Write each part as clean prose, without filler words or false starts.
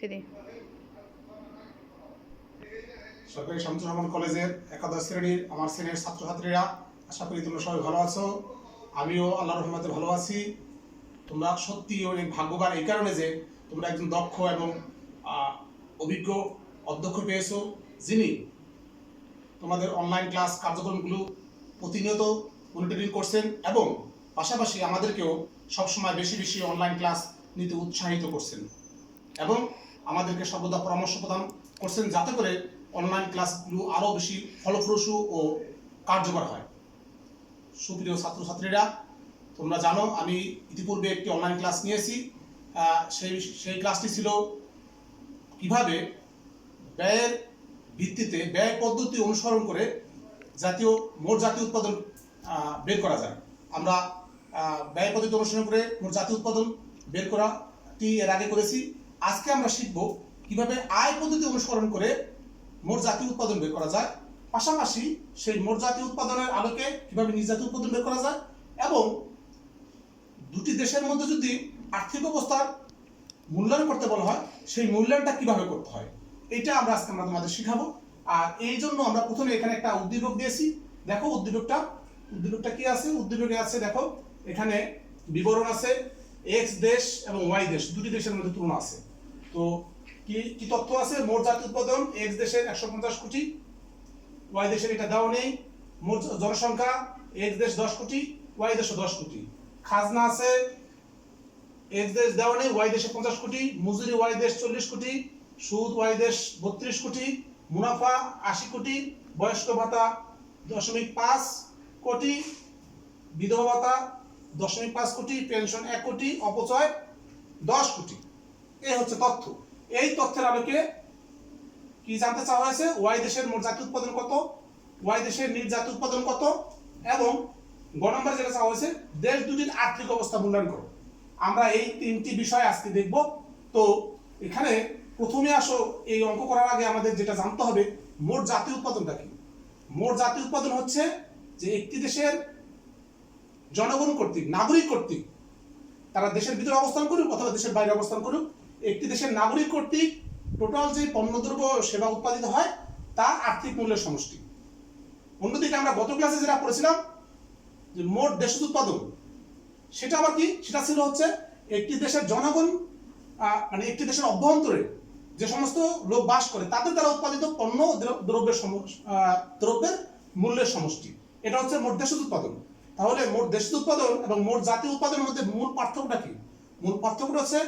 দিদি সরকারি শামসুর রহমান কলেজের একাদশ শ্রেণীর আমার শ্রেণীর ছাত্রছাত্রীরা, আশা করি তোমরা সবাই ভালো আছো। আমিও আল্লাহর রহমতে ভালো আছি। তোমরা সত্যি অনেক ভাগ্যবান এই কারণে যে তোমরা একজন দক্ষ এবং অভিজ্ঞ অধ্যক্ষ পেয়েছো, যিনি তোমাদের অনলাইন ক্লাস কার্যক্রমগুলো প্রতিনিয়ত মনিটরিং করছেন এবং পাশাপাশি আমাদেরকেও সবসময় বেশি বেশি অনলাইন ক্লাস নিতে উৎসাহিত করছেন এবং আমাদেরকে সর্বদা পরামর্শ প্রদান করছেন, যাতে করে অনলাইন ক্লাসগুলো আরও বেশি ফলপ্রসূ ও কার্যকর হয়। সুপ্রিয় ছাত্রছাত্রীরা, তোমরা জানো আমি ইতিপূর্বে একটি অনলাইন ক্লাস নিয়েছি। সেই ক্লাসটি ছিল কিভাবে ব্যয়ের ভিত্তিতে ব্যয় পদ্ধতি অনুসরণ করে মোট জাতীয় উৎপাদন বের করা যায়। আমরা ব্যয় পদ্ধতি অনুসরণ করে মোট জাতীয় উৎপাদন বের করাটি এর আগে করেছি। আজকে আমরা শিখব কিভাবে আয় পদ্ধতি অনুসরণ করে মোট জাতীয় উৎপাদন বের করা যায়, পাশাপাশি সেই মোট জাতীয় উৎপাদনের আলোকে কিভাবে নিজ জাতীয় উৎপাদন বের করা যায় এবং দুটি দেশের মধ্যে যদি আর্থিক অবস্থার মূল্যায়ন করতে বলা হয় সেই মূল্যায়নটা কিভাবে করতে হয়, এটা আমরা আজকে তোমাদের শিখাবো। আর এই জন্য আমরা প্রথমে এখানে একটা উদ্দীপক দিয়েছি। দেখো উদ্দীপকটা কি আছে। উদ্দীপকে আছে, দেখো এখানে বিবরণ আছে, এক্স দেশ এবং ওয়াই দেশ, দুটি দেশের মধ্যে তুলনা আছে। তো কি তথ্য আছে? মোট জাতীয় উৎপাদন এক্স দেশের 150 কোটি, ওয়াই দেশের এটা দেওয়া নেই। মোট জনসংখ্যা এক্স দেশ 10 কোটি, ওয়াই দেশও 10 কোটি। খাজনা আছে, এক্স দেশ দেওয়া নেই, ওয়াই দেশে 50 কোটি। মজুরি ওয়াই দেশ 40 কোটি, সুদ ওয়াই দেশ 32 কোটি, মুনাফা 80 কোটি, বয়স্ক ভাতা 0.5 কোটি, বিধবা ভাতা 0.5 কোটি, পেনশন 1 কোটি, অপচয় 10 কোটি। এই হচ্ছে তথ্য। এই তথ্যের আলোকে কি জানতে চাওয়া হয়েছে? ওয়াই দেশের মোট জাতীয় উৎপাদন কত, ওয়াই দেশের নিট জাতীয় উৎপাদন কত, এবং গ নম্বরে যেটা চাওয়া হয়েছে দেশ দুটির আর্থিক অবস্থা মূল্যায়ন করো। আমরা এই তিনটি বিষয় আজকে দেখব। তো এখানে প্রথমে আসো, এই অঙ্ক করার আগে আমাদের যেটা জানতে হবে মোট জাতীয় উৎপাদনটা কি। মোট জাতীয় উৎপাদন হচ্ছে যে একটি দেশের জনগণ কর্তৃক, নাগরিক কর্তৃক, তারা দেশের ভিতরে অবস্থান করুক অথবা দেশের বাইরে অবস্থান করুক, একটি দেশের নাগরিক কর্তৃক টোটাল যে পণ্যদ্রব্য সেবা উৎপাদিত হয় তার আর্থিক মূল্যের সমষ্টি। অন্যদিকে আমরা গত ক্লাসে যেটা পড়েছিলাম যে মোট দেশজ উৎপাদন, সেটা আবার কি? সেটা ছিল হচ্ছে একটি দেশের জনগণ, মানে একটি দেশের অভ্যন্তরে যে সমস্ত লোক বাস করে তাদের দ্বারা উৎপাদিত পণ্য দ্রব্যের মূল্যের সমষ্টি। এটা হচ্ছে মোট দেশজ উৎপাদন। তাহলে মোট দেশজ উৎপাদন এবং মোট জাতীয় উৎপাদনের মধ্যে মূল পার্থক্যটা কি? মূল পার্থক্যটা হচ্ছে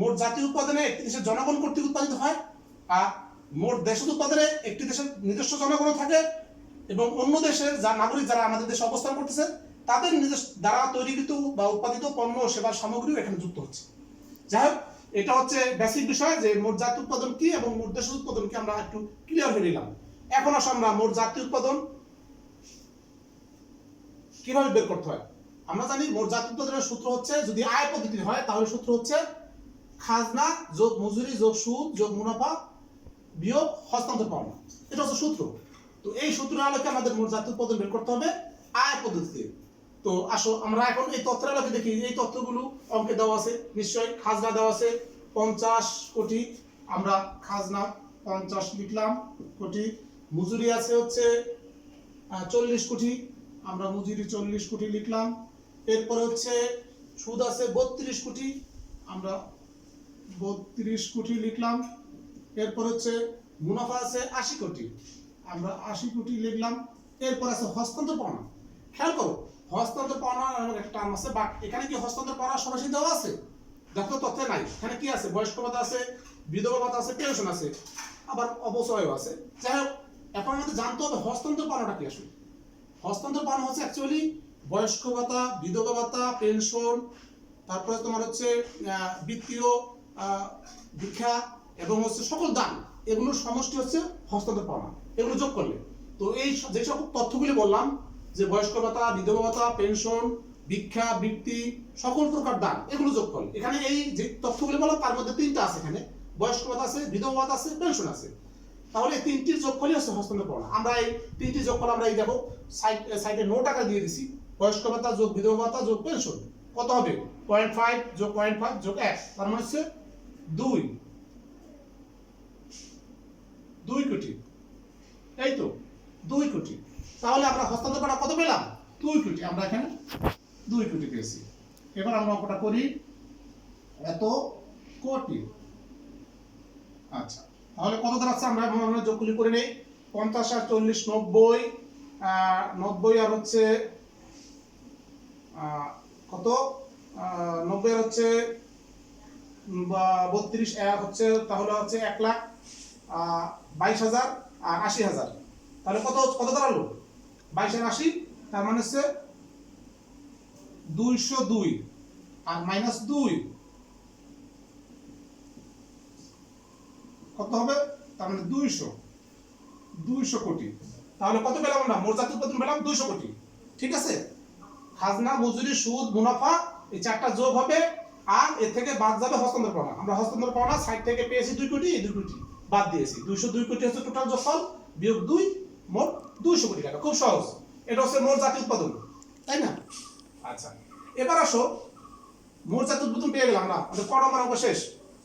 মোট জাতীয় উৎপাদনে একটি দেশের জনগণ কর্তৃক উৎপাদিত হয়, আর মোট দেশজ উৎপাদনে একটি দেশের নিজস্ব জনগণ থাকে এবং অন্য দেশের নাগরিক যারা আমাদের দেশে অবস্থান করতেছে তাদের নিজস্ব দ্বারা তৈরিকৃত বা উৎপাদিত পণ্য সেবার সামগ্রীও এখানে যুক্ত হচ্ছে। যাই হোক, এটা হচ্ছে বেসিক বিষয় যে মোট জাতীয় উৎপাদন কি এবং মোট দেশজ উৎপাদন কি, আমরা একটু ক্লিয়ার হয়ে নিলাম। এখন আসো আমরা মোট জাতীয় উৎপাদন কিভাবে বের করতে হয়। আমরা জানি মোট জাতীয় উৎপাদনের সূত্র হচ্ছে, যদি আয় পদ্ধতি হয় তাহলে সূত্র হচ্ছে খাজনা যোগ মজুরি যোগ সুদ যোগ মুনাফা বিয়োগ হস্তান্তর পাওনা। এটা হচ্ছে সূত্র। তো এই সূত্রের আলোকে আমাদের মোট জাতীয় উৎপাদন বের করতে হবে আয় পদ্ধতিতে। তো আসো আমরা এখন এই তথ্যের আলোকে দেখি। এই তথ্যগুলো অঙ্কে দেওয়া আছে নিশ্চয়ই। খাজনা দেওয়া আছে 50 কোটি, আমরা খাজনা 50 লিখলাম কোটি। মজুরি আছে হচ্ছে 40 কোটি, আমরা মজুরি 40 কোটি লিখলাম। এরপরে হচ্ছে সুদ আছে 32 কোটি, আমরা 32 কোটি লিখলাম। এরপর হচ্ছে মুনাফা আছে 80 কোটি, আমরা 80 কোটি লিখলাম। এরপর আছে হস্তান্তর পাওনা। খেয়াল করো, হস্তান্তর পাওনা নামক একটা টার্ম আছে, বাট এখানে কি হস্তান্তর পাওনা সরাসরি দেওয়া আছে? দেখো তথ্যে নাই। এখানে কি আছে? বয়স্ক ভাতা আছে, বিধবা ভাতা আছে, পেনশন আছে, আবার অবচয়ও আছে। যাই হোক, এখন আমাদের জানতে হবে হস্তান্তর পাওনাটা কি আসলে। হস্তান্তর পাওনা হচ্ছে অ্যাকচুয়ালি বয়স্ক ভাতা, বিধবা ভাতা, পেনশন, তারপরে তোমার হচ্ছে বৃত্তীয় ভিক্ষা এবং হচ্ছে সকল দান, এগুলোর সমষ্টি হচ্ছে হস্তান্তর পাওনা। এগুলো যোগ করলে তো এই যে সব তথ্যগুলি বললাম যে বয়স্ক ভাতা, বিধবা ভাতা, পেনশন, ভিক্ষা, বৃত্তি, সকল প্রকার দান, এগুলো যোগ করলে এখানে এই যে তথ্যগুলি বললাম তার মধ্যে তিনটা আছে। এখানে বয়স্ক ভাতা আছে, বিধবা ভাতা আছে, পেনশন আছে। তাহলে এই তিনটির যোগফলই হচ্ছে হস্তান্তর পাওনা। আমরা এই তিনটি যোগফল আমরা এই দেখো সাইডে নোট আকারে দিয়ে দিছি। বয়স্ক ভাতা যোগ বিধবা ভাতা যোগ পেনশন কত হবে? 0.5 যোগ 0.5 যোগ 1, তার মানে হচ্ছে 2। তাহলে আমরা হস্তান্তর করা কত পেলাম? 2 কোটি। আমরা এখানে 2 কোটি পেয়েছি। এবার আমরা অঙ্কটা করি, এত কোটি। আচ্ছা, তাহলে কত দাঁড়াচ্ছে? আমরা যোগগুলি করে নেই। 50 আর 40 90, 90 আর হচ্ছে কত, 90 আর হচ্ছে 32, হচ্ছে তাহলে হচ্ছে 1,22,000 আর 80,000। তাহলে কত কত দাঁড়ালো? 22 আর 80, তার মানে হচ্ছে 202 আর -2 কত হবে? তার মানে 200 কোটি। তাহলে কত পেলাম আমরা? মোট জাতীয় উৎপাদন পেলাম 200 কোটি। ঠিক আছে, খাজনা, মজুরি, সুদ, মুনাফা এই চারটা যোগ হবে, আর এর থেকে বাদ যাবে হস্তান্তর পাওনা। আমরা হস্তান্তর পাওনা সাইড থেকে পেয়েছি 2 কোটি, এই 2 কোটি বাদ দিয়েছি। 202 কোটি হচ্ছে টোটাল যোগফল, বিয়োগ 2, মোট 200 কোটি টাকা। খুব সহজ, এটা হচ্ছে মোট জাতীয় উৎপাদন, তাই না? আচ্ছা, এবার আসো, মোট জাতীয় উৎপাদন পেয়ে গেলাম আমরা। আমাদের ক নম্বর অঙ্ক শেষ।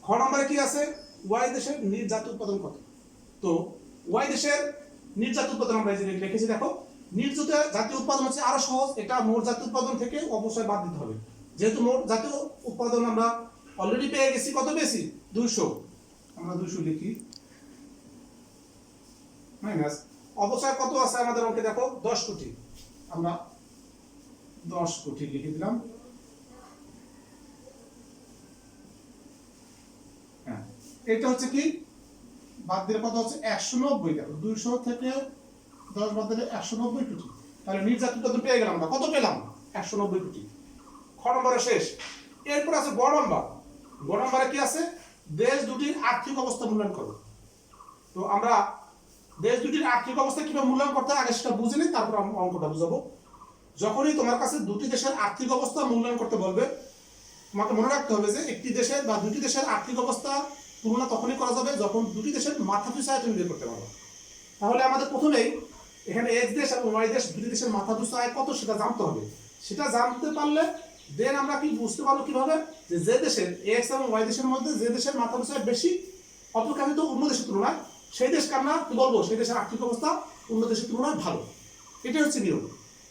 খ নম্বরে কি আছে? ওয়াই দেশের নিট জাতীয় উৎপাদন কত? তো ওয়াই দেশের নিট জাতীয় উৎপাদন আমরা লিখেছি, দেখো নিট জাতীয় উৎপাদন হচ্ছে আরো সহজ। এটা মোট জাতীয় উৎপাদন থেকে অবশ্যই বাদ দিতে হবে, যেহেতু মোট জাতীয় উৎপাদন আমরা অলরেডি পেয়ে গেছি। কত পেয়েছি? 200। আমরা 200 লিখি, মাইনাস অবশ্যই কত আছে আমাদের অঙ্কে? দেখো 10 কোটি। আমরা 10 কোটি লিখে দিলাম। হ্যাঁ, এটা হচ্ছে কি বাদ দিলে কত হচ্ছে? 190। দেখো 200 থেকে 10 বাদ দিলে 190 কোটি। তাহলে নিট জাতীয় উৎপাদন পেয়ে গেলাম আমরা। কত পেলাম? 190 কোটি। খ নম্বরে শেষ। এরপর আছে গ নম্বর। গ নম্বরে কি আছে? দেশ দুটির আর্থিক অবস্থা মূল্যায়ন করো। তো আমরা দেশ দুটির আর্থিক অবস্থা কিভাবে মূল্যায়ন করতে হয় আগে সেটা বুঝে নিই, তারপর আমরা অঙ্কটা বুঝাবো। যখনই তোমার কাছে দুটি দেশের আর্থিক অবস্থা মূল্যায়ন করতে বলবে, তোমাকে মনে রাখতে হবে যে একটি দেশের বা দুটি দেশের আর্থিক অবস্থা তুলনা তখনই করা যাবে যখন দুটি দেশের মাথাপিছু আয় তুমি বের করতে পারো। তাহলে আমাদের প্রথমেই এখানে এক্স দেশ এবং ওয়াই দেশ, দুটি দেশের মাথাপিছু আয় কত সেটা জানতে হবে। সেটা জানতে পারলে দেন আমরা কি বুঝতে পারবো কিভাবে, যে দেশের এক্স এবং ওয়াই দেশের মধ্যে যে দেশের মাথাপিছু আয় বেশি অপেক্ষাকৃত অন্য দেশের তুলনায়, সেই দেশকে আমরা কি বলবো? সেই দেশের আর্থিক অবস্থা অন্য দেশের তুলনায় ভালো। এটাই হচ্ছে নিয়ম।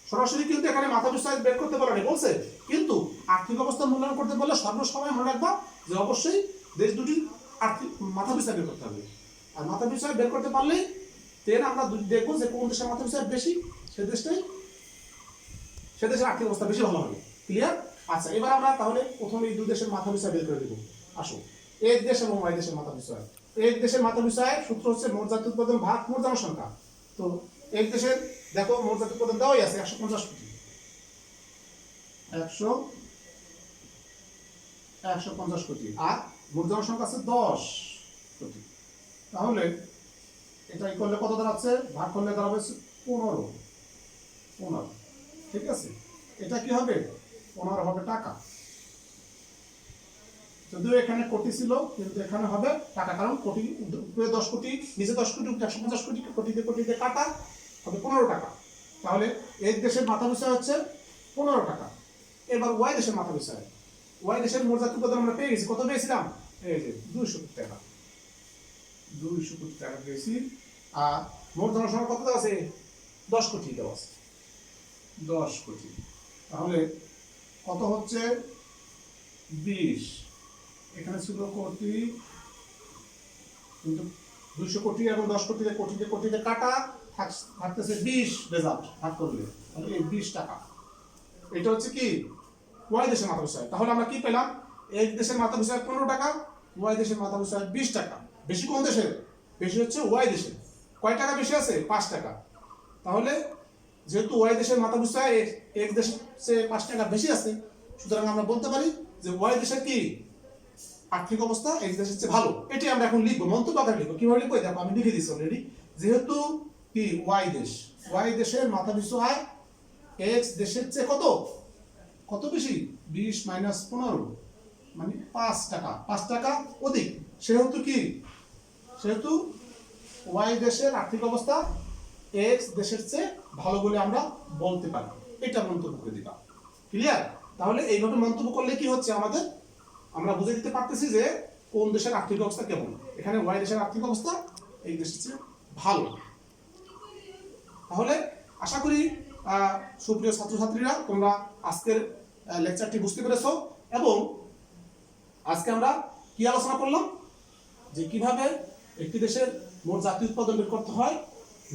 সরাসরি কিন্তু এখানে মাথাপিছু আয় বের করতে বলা নেই বলছে, কিন্তু আর্থিক অবস্থা মূল্যায়ন করতে বললে সর্বসময় মনে রাখবা যে অবশ্যই দেশ দুটির আর্থিক মাথাপিছু আয় বের করতে হবে। আর মাথাপিছু আয় বের করতে পারলেই দেন আমরা দেখবো যে কোন দেশের মাথাপিছু আয় বেশি, সে দেশের আর্থিক অবস্থা বেশি ভালো হবে। ক্লিয়ার? আচ্ছা, এবার আমরা তাহলে প্রথমে এই দুই দেশের মাথাপিছু আয় বের করে দেবো। আসো, এক দেশ এবং ওয়াই দেশের মাথাপিছু আয়। এক দেশের মাথাপিছু আয় সূত্র হচ্ছে মোট জাতীয় উৎপাদন ভাগ মোট জনসংখ্যা। তো এক দেশের দেখো মোট জাতীয় উৎপাদন দেওয়াই আছে 150 কোটি। 150 কোটি, আর মোট জনসংখ্যা আছে 10 কোটি। তাহলে এটা ই করলে কত দাঁড়াচ্ছে? ভাগ করলে দাঁড়াবে 15। ঠিক আছে, এটা কি হবে? 15 হবে টাকা। যদিও এখানে কোটি ছিল, কিন্তু এখানে হবে টাকা, কারণ কোটি উপরে 10 কোটি, নিচে 10 কোটি, 150 কোটি, কোটিতে কাটা হবে 15 টাকা। তাহলে এক দেশের মাথাপিছু আয় হচ্ছে 15 টাকা। এবার ওয়াই দেশের মাথাপিছু আয়। ওয়াই দেশের মোট জাতীয় উৎপাদন আমরা পেয়ে গেছি। কত পেয়েছিলাম? এই যে 200 কোটি টাকা। 200 কোটি টাকা পেয়েছি। আর মোট জনসংখ্যা কত দেওয়া আছে? 10 কোটি দেওয়া আছে। 10 কোটি। তাহলে কত হচ্ছে? 20। এখানে ছিল কোটি, কিন্তু 200 কোটি এবং 10 কোটিতে কাটা থাকতেছে 20 রেজাল্ট ভাগ করলে, তাহলে এই 20 টাকা। এটা হচ্ছে কি ওয়াই দেশের মাথাপিছু আয়। তাহলে আমরা কি পেলাম? এক দেশের মাথাপিছু আয় 15 টাকা, ওয়াই দেশের মাথাপিছু আয় 20 টাকা। বেশি কোন দেশের? বেশি হচ্ছে ওয়াই দেশের। কয় টাকা বেশি আছে? 5 টাকা। তাহলে যেহেতু ওয়াই দেশের মাথাপিছু আয় এক দেশের চেয়ে 5 টাকা বেশি আছে, সুতরাং আমরা বলতে পারি যে ওয়াই দেশের কি আর্থিক অবস্থা এক দেশের চেয়ে ভালো। এটি আমরা এখন লিখবো, মন্তব্য আকারে লিখবো। কিভাবে লিখবো? দেখো আমি লিখে দিচ্ছি অলরেডি। যেহেতু কি ওয়াই দেশের মাথাপিছু আয় এক্স দেশের চেয়ে কত বেশি? 20 - 15 মানে 5 টাকা। 5 টাকা অধিক। সেহেতু ওয়াই দেশের আর্থিক অবস্থা এক্স দেশের চেয়ে ভালো বলে আমরা বলতে পারি। এটা মন্তব্য করে দিবা। ক্লিয়ার? তাহলে এইভাবে মন্তব্য করলে কি হচ্ছে আমাদের? আমরা বুঝে দিতে পারতেছি যে কোন দেশের আর্থিক অবস্থা কেমন। এখানে ওয়াই দেশের আর্থিক অবস্থা এই দেশের চেয়ে ভালো। তাহলে আশা করি সুপ্রিয় ছাত্রছাত্রীরা তোমরা আজকের লেকচারটি বুঝতে পেরেছো এবং আজকে আমরা কি আলোচনা করলাম যে কিভাবে একটি দেশের মোট জাতীয় উৎপাদন বের করতে হয়,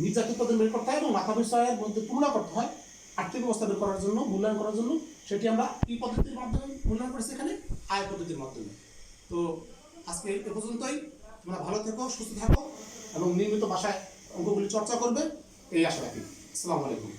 নিজ জাতীয় উৎপাদন বের করতে হয় এবং মাথাপিছু আয়ের মধ্যে তুলনা করতে হয় আর্থিক অবস্থা বের করার জন্য, মূল্যায়ন করার জন্য। সেটি আমরা এই পদ্ধতির মাধ্যমে মূল্যায়ন করেছি এখানে, আয় পদ্ধতির মাধ্যমে। তো আজকে এ পর্যন্তই। তোমরা ভালো থেকো, সুস্থ থাকো এবং নিয়মিত বাসায় অঙ্কগুলি চর্চা করবে এই আশা রাখি। আসসালামু আলাইকুম।